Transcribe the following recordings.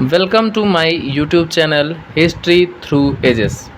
Welcome to my YouTube channel history through ages.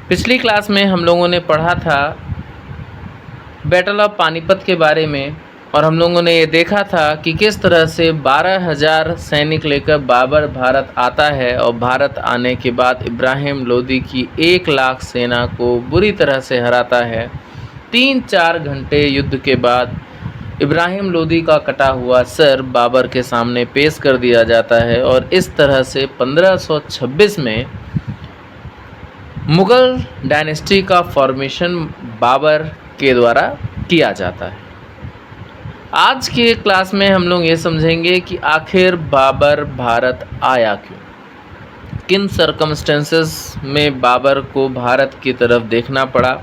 पिछली class में हम लोगों ने पढ़ा था बैटल ऑफ पानीपत के बारे में और हम लोगों ने ये देखा था कि किस तरह से 12,000 सैनिक लेकर बाबर भारत आता है और भारत आने के बाद इब्राहिम लोदी की 1 लाख सेना को बुरी तरह से हराता है। 3-4 घंटे युद्ध के बाद इब्राहिम लोदी का कटा हुआ सर बाबर के सामने पेश कर दिया जाता है और इस तरह से 1526 में मुग़ल डायनेस्टी का फॉर्मेशन बाबर के द्वारा किया जाता है। आज के क्लास में हम लोग ये समझेंगे कि आखिर बाबर भारत आया क्यों, किन सर्कमस्टेंसेस में बाबर को भारत की तरफ देखना पड़ा,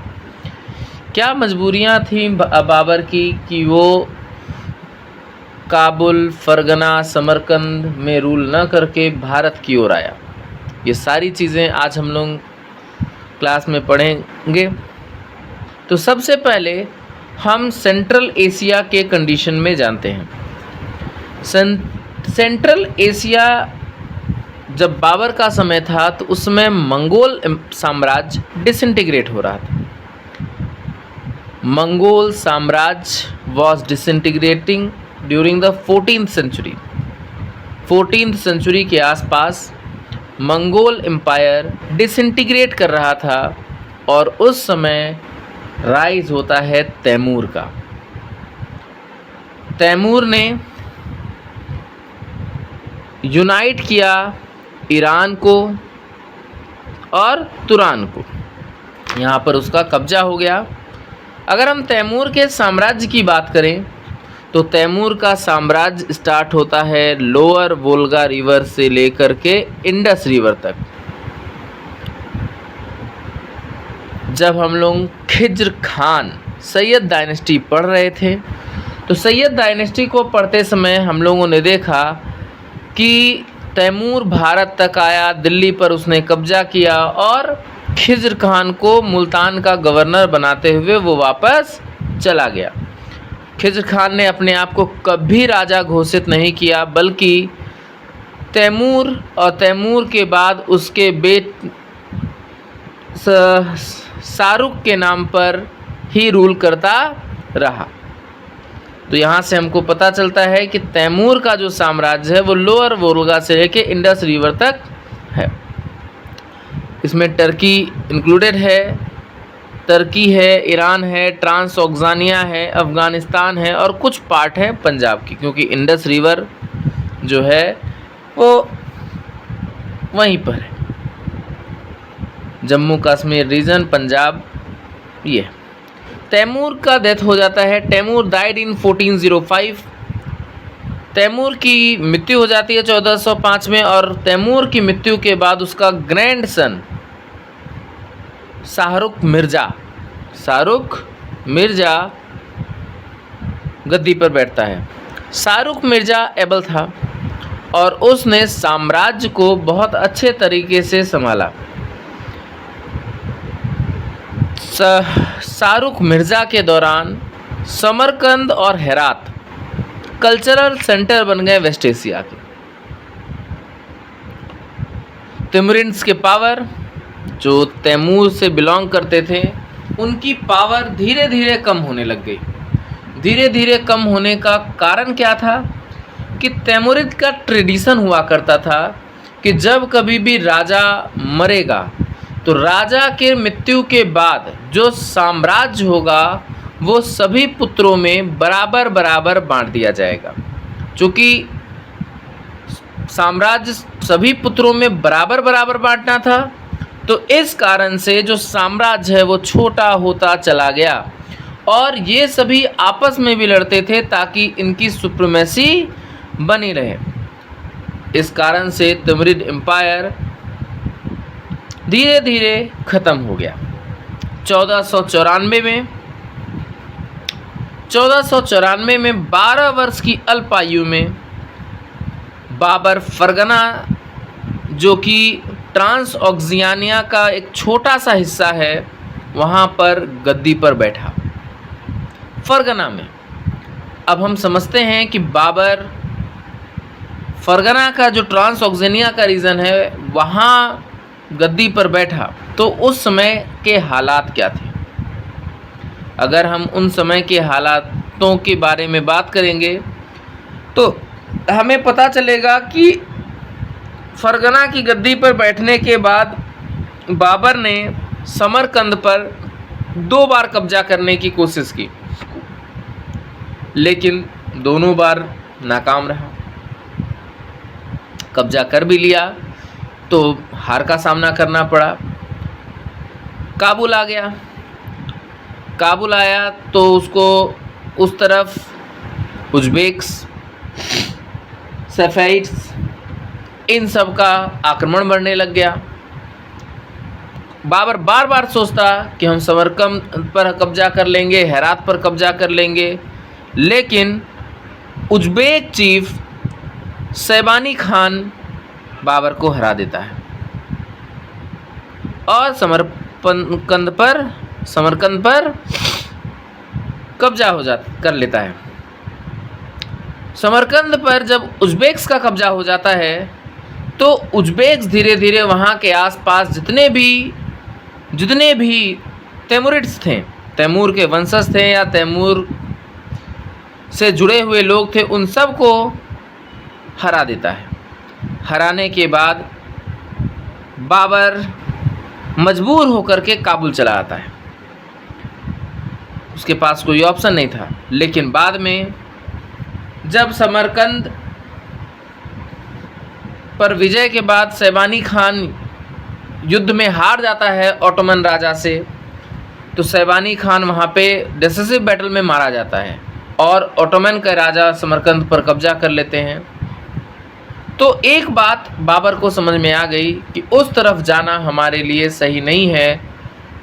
क्या मजबूरियां थी बाबर की कि वो काबुल, फरगना, समरकंद में रूल न करके भारत की ओर आया। ये सारी चीज़ें आज हम लोग क्लास में पढ़ेंगे। तो सबसे पहले हम सेंट्रल एशिया के कंडीशन में जानते हैं। सेंट्रल एशिया जब बाबर का समय था तो उसमें मंगोल साम्राज्य डिसइंटीग्रेट हो रहा था। मंगोल साम्राज्य was disintegrating during the 14th century. 14th century के आसपास मंगोल एम्पायर डिसइंटीग्रेट कर रहा था और उस समय राइज होता है तैमूर का। तैमूर ने यूनाइट किया ईरान को और तुरान को, यहाँ पर उसका कब्जा हो गया। अगर हम तैमूर के साम्राज्य की बात करें तो तैमूर का साम्राज्य स्टार्ट होता है लोअर वोल्गा रिवर से लेकर के इंडस रिवर तक। जब हम लोग खिज्र खान सैयद डायनेस्टी पढ़ रहे थे तो सैयद डायनेस्टी को पढ़ते समय हम लोगों ने देखा कि तैमूर भारत तक आया, दिल्ली पर उसने कब्जा किया और खिज्र खान को मुल्तान का गवर्नर बनाते हुए वो वापस चला गया। खिज्र खान ने अपने आप को कभी राजा घोषित नहीं किया, बल्कि तैमूर और तैमूर के बाद उसके शाहरुख के नाम पर ही रूल करता रहा। तो यहाँ से हमको पता चलता है कि तैमूर का जो साम्राज्य है वो लोअर वोल्गा से लेके इंडस रिवर तक है। इसमें टर्की इंक्लूडेड है, तुर्की है, ईरान है, ट्रांसऑक्सानिया है, अफ़गानिस्तान है और कुछ पार्ट है पंजाब की, क्योंकि इंडस रिवर जो है वो वहीं पर है। जम्मू कश्मीर रीजन, पंजाब, ये। तैमूर का डेथ हो जाता है। Taimur died in 1405। तैमूर की मृत्यु हो जाती है 1405 में और तैमूर की मृत्यु के बाद उसका ग्रैंड सन शाहरुख मिर्ज़ा गद्दी पर बैठता है। शाहरुख मिर्ज़ा एबल था और उसने साम्राज्य को बहुत अच्छे तरीके से संभाला। शाहरुख मिर्ज़ा के दौरान समरकंद और हेरात कल्चरल सेंटर बन गए वेस्ट एशिया के। तिमरिन्स के पावर, जो तैमूर से बिलोंग करते थे, उनकी पावर धीरे धीरे कम होने लग गई। धीरे धीरे कम होने का कारण क्या था कि तैमूरिद का ट्रेडिशन हुआ करता था कि जब कभी भी राजा मरेगा तो राजा के मृत्यु के बाद जो साम्राज्य होगा वो सभी पुत्रों में बराबर बराबर बांट दिया जाएगा। चूँकि साम्राज्य सभी पुत्रों में बराबर बराबर बांटना था तो इस कारण से जो साम्राज्य है वो छोटा होता चला गया और ये सभी आपस में भी लड़ते थे ताकि इनकी सुप्रीमेसी बनी रहे। इस कारण से तिमरिद एम्पायर धीरे धीरे ख़त्म हो गया। 1494 में 12 वर्ष की अल्पायु में बाबर फरगना, जो कि ट्रांसऑक्सानिया का एक छोटा सा हिस्सा है, वहाँ पर गद्दी पर बैठा फरगना में। अब हम समझते हैं कि बाबर फरगना का जो ट्रांसऑक्सेनिया का रीजन है वहाँ गद्दी पर बैठा, तो उस समय के हालात क्या थे? अगर हम उन समय के हालातों के बारे में बात करेंगे तो हमें पता चलेगा कि फरगना की गद्दी पर बैठने के बाद बाबर ने समरकंद पर 2 बार कब्जा करने की कोशिश की, लेकिन दोनों बार नाकाम रहा। कब्जा कर भी लिया तो हार का सामना करना पड़ा। काबुल आ गया। काबुल आया तो उसको उस तरफ उज़्बेक्स, सफ़ाइड्स, इन सब का आक्रमण बढ़ने लग गया। बाबर बार बार सोचता कि हम समरकंद पर कब्जा कर लेंगे, हेरात पर कब्जा कर लेंगे, लेकिन उज़्बेक चीफ शैबानी खान बाबर को हरा देता है और समरकंद पर कब्जा कर लेता है। समरकंद पर जब उज़्बेक्स का कब्जा हो जाता है तो उज़्बेक्स धीरे धीरे वहाँ के आसपास जितने भी तैमूरिड्स थे, तैमूर के वंशज थे या तैमूर से जुड़े हुए लोग थे, उन सब को हरा देता है। हराने के बाद बाबर मजबूर होकर के काबुल चला आता है। उसके पास कोई ऑप्शन नहीं था। लेकिन बाद में जब समरकंद पर विजय के बाद शैबानी खान युद्ध में हार जाता है ऑटोमन राजा से, तो शैबानी खान वहाँ पे डिसिसिव बैटल में मारा जाता है और ऑटोमन के राजा समरकंद पर कब्जा कर लेते हैं। तो एक बात बाबर को समझ में आ गई कि उस तरफ जाना हमारे लिए सही नहीं है,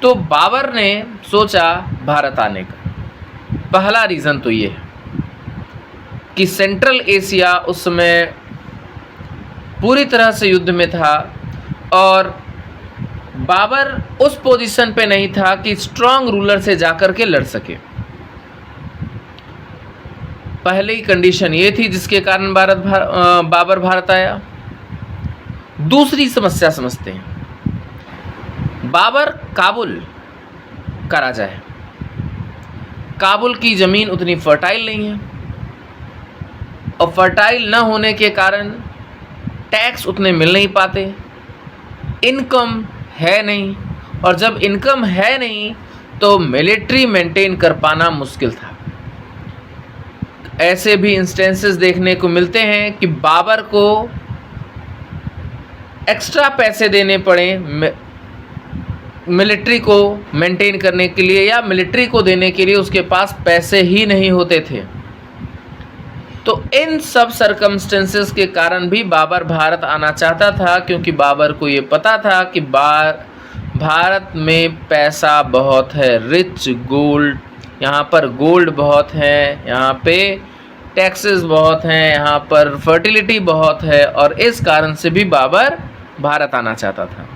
तो बाबर ने सोचा भारत आने का। पहला रीज़न तो ये है कि सेंट्रल एशिया उस समय पूरी तरह से युद्ध में था और बाबर उस पोजीशन पे नहीं था कि स्ट्रांग रूलर से जाकर के लड़ सके। पहले ही कंडीशन ये थी जिसके कारण बाबर भारत आया। दूसरी समस्या समझते हैं। बाबर काबुल का राजा है। काबुल की ज़मीन उतनी फर्टाइल नहीं है और फर्टाइल न होने के कारण टैक्स उतने मिल नहीं पाते, इनकम है नहीं, और जब इनकम है नहीं तो मिलिट्री मेंटेन कर पाना मुश्किल था। ऐसे भी इंस्टेंसेस देखने को मिलते हैं कि बाबर को एक्स्ट्रा पैसे देने पड़े मिलिट्री को मेंटेन करने के लिए, या मिलिट्री को देने के लिए उसके पास पैसे ही नहीं होते थे। तो इन सब सर्कमस्टेंसेस के कारण भी बाबर भारत आना चाहता था, क्योंकि बाबर को ये पता था कि भारत में पैसा बहुत है, रिच गोल्ड, यहाँ पर गोल्ड बहुत है, यहाँ पे टैक्सेस बहुत हैं, यहाँ पर फर्टिलिटी बहुत है, और इस कारण से भी बाबर भारत आना चाहता था।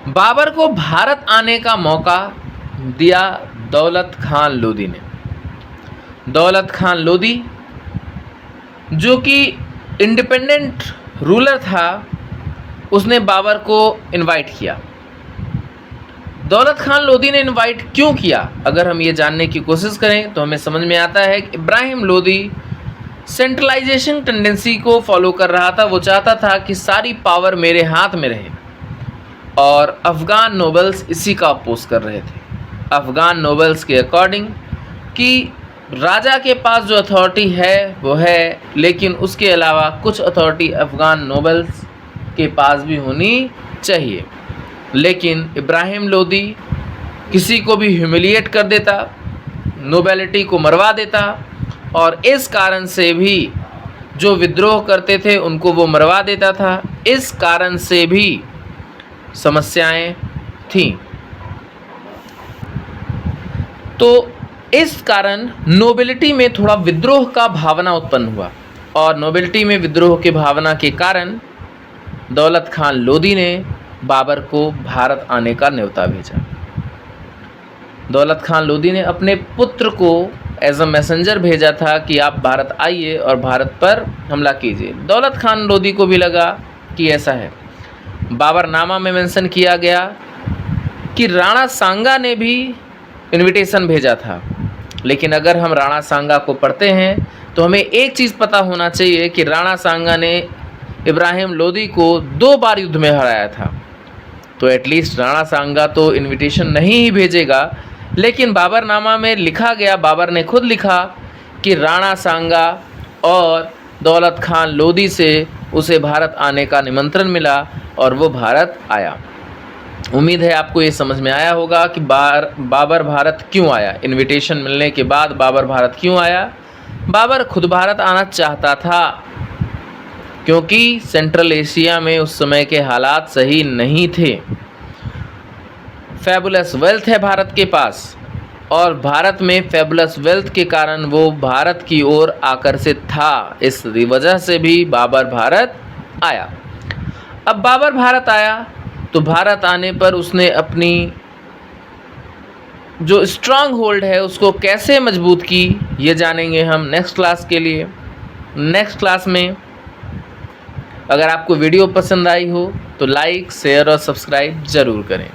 बाबर को भारत आने का मौका दिया दौलत खान लोदी ने। दौलत खान लोदी जो कि इंडिपेंडेंट रूलर था, उसने बाबर को इनवाइट किया। दौलत खान लोदी ने इनवाइट क्यों किया, अगर हम ये जानने की कोशिश करें तो हमें समझ में आता है कि इब्राहिम लोदी सेंट्रलाइजेशन टेंडेंसी को फॉलो कर रहा था। वो चाहता था कि सारी पावर मेरे हाथ में रहे, और अफ़गान नोबल्स इसी का अपोज कर रहे थे। अफ़गान नोबल्स के अकॉर्डिंग कि राजा के पास जो अथॉरिटी है वो है, लेकिन उसके अलावा कुछ अथॉरिटी अफ़गान नोबल्स के पास भी होनी चाहिए। लेकिन इब्राहिम लोदी किसी को भी ह्यूमिलिएट कर देता, नोबेलिटी को मरवा देता, और इस कारण से भी जो विद्रोह करते थे उनको वो मरवा देता था। इस कारण से भी समस्याएं थीं। तो इस कारण नोबेलिटी में थोड़ा विद्रोह का भावना उत्पन्न हुआ, और नोबेलिटी में विद्रोह के भावना के कारण दौलत खान लोदी ने बाबर को भारत आने का न्योता भेजा। दौलत खान लोदी ने अपने पुत्र को एज अ मैसेंजर भेजा था कि आप भारत आइए और भारत पर हमला कीजिए। दौलत खान लोदी को भी लगा कि ऐसा है। बाबरनामा में मेंशन किया गया कि राणा सांगा ने भी इनविटेशन भेजा था। लेकिन अगर हम राणा सांगा को पढ़ते हैं तो हमें एक चीज़ पता होना चाहिए कि राणा सांगा ने इब्राहिम लोदी को 2 बार युद्ध में हराया था। तो एटलीस्ट राणा सांगा तो इनविटेशन नहीं ही भेजेगा। लेकिन बाबरनामा में लिखा गया, बाबर ने खुद लिखा कि राणा सांगा और दौलत खान लोदी से उसे भारत आने का निमंत्रण मिला और वो भारत आया। उम्मीद है आपको ये समझ में आया होगा कि बाबर भारत क्यों आया। इनविटेशन मिलने के बाद बाबर भारत क्यों आया। बाबर खुद भारत आना चाहता था, क्योंकि सेंट्रल एशिया में उस समय के हालात सही नहीं थे। फैबुलस वेल्थ है भारत के पास, और भारत में फैबुलस वेल्थ के कारण वो भारत की ओर आकर्षित था। इस वजह से भी बाबर भारत आया। अब बाबर भारत आया तो भारत आने पर उसने अपनी जो स्ट्रांग होल्ड है उसको कैसे मजबूत की, ये जानेंगे हम नेक्स्ट क्लास के लिए। नेक्स्ट क्लास में अगर आपको वीडियो पसंद आई हो तो लाइक, शेयर और सब्सक्राइब ज़रूर करें।